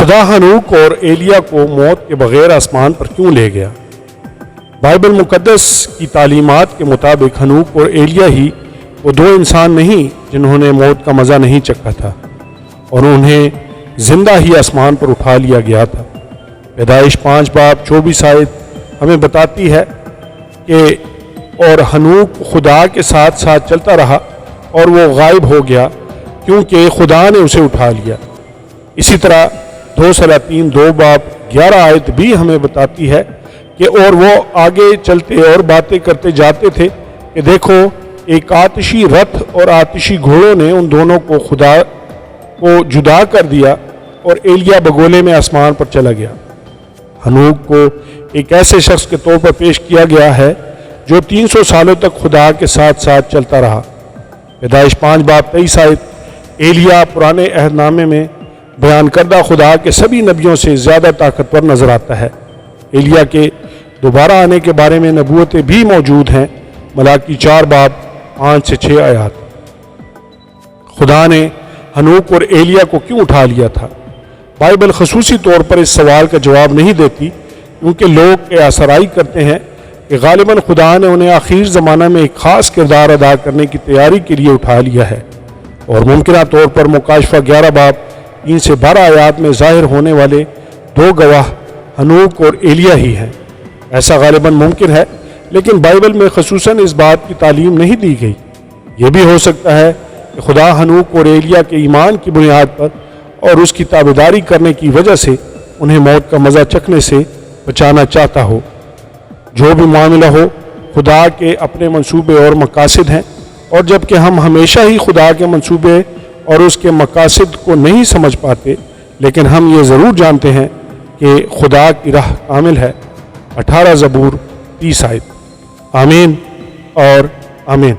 خدا ہنوک اور ایلیا کو موت کے بغیر آسمان پر کیوں لے گیا؟ بائبل مقدس کی تعلیمات کے مطابق ہنوک اور ایلیا ہی وہ دو انسان نہیں جنہوں نے موت کا مزہ نہیں چکھا تھا اور انہیں زندہ ہی آسمان پر اٹھا لیا گیا تھا۔ پیدائش 5:24 آیت ہمیں بتاتی ہے کہ اور ہنوک خدا کے ساتھ ساتھ چلتا رہا اور وہ غائب ہو گیا کیونکہ خدا نے اسے اٹھا لیا۔ اسی طرح 2 سلاطین 2:11 آیت بھی ہمیں بتاتی ہے کہ اور وہ آگے چلتے اور باتیں کرتے جاتے تھے کہ دیکھو ایک آتشی رتھ اور آتشی گھوڑوں نے ان دونوں کو خدا کو جدا کر دیا اور ایلیا بگولے میں آسمان پر چلا گیا۔ ہنوک کو ایک ایسے شخص کے طور پر پیش کیا گیا ہے جو 300 سالوں تک خدا کے ساتھ ساتھ چلتا رہا۔ پیدائش 5:23 آیت ایلیا پرانے عہد نامے میں بیان کردہ خدا کے سبھی نبیوں سے زیادہ طاقتور نظر آتا ہے۔ ایلیا کے دوبارہ آنے کے بارے میں نبوتیں بھی موجود ہیں۔ ملاکی 4:5-6 آیات۔ خدا نے ہنوک اور ایلیا کو کیوں اٹھا لیا تھا؟ بائبل خصوصی طور پر اس سوال کا جواب نہیں دیتی کیونکہ لوگ آسرائی کرتے ہیں کہ غالباً خدا نے انہیں آخر زمانہ میں ایک خاص کردار ادا کرنے کی تیاری کے لیے اٹھا لیا ہے، اور ممکنہ طور پر مکاشفہ 11:3-12 آیات میں ظاہر ہونے والے دو گواہ ہنوک اور ایلیا ہی ہیں۔ ایسا غالباً ممکن ہے، لیکن بائبل میں خصوصاً اس بات کی تعلیم نہیں دی گئی۔ یہ بھی ہو سکتا ہے کہ خدا ہنوک اور ایلیا کے ایمان کی بنیاد پر اور اس کی تابعداری کرنے کی وجہ سے انہیں موت کا مزہ چکھنے سے بچانا چاہتا ہو۔ جو بھی معاملہ ہو، خدا کے اپنے منصوبے اور مقاصد ہیں، اور جبکہ ہم ہمیشہ ہی خدا کے منصوبے اور اس کے مقاصد کو نہیں سمجھ پاتے، لیکن ہم یہ ضرور جانتے ہیں کہ خدا کی راہ کامل ہے۔ 18 زبور 30 آیت۔ آمین اور آمین۔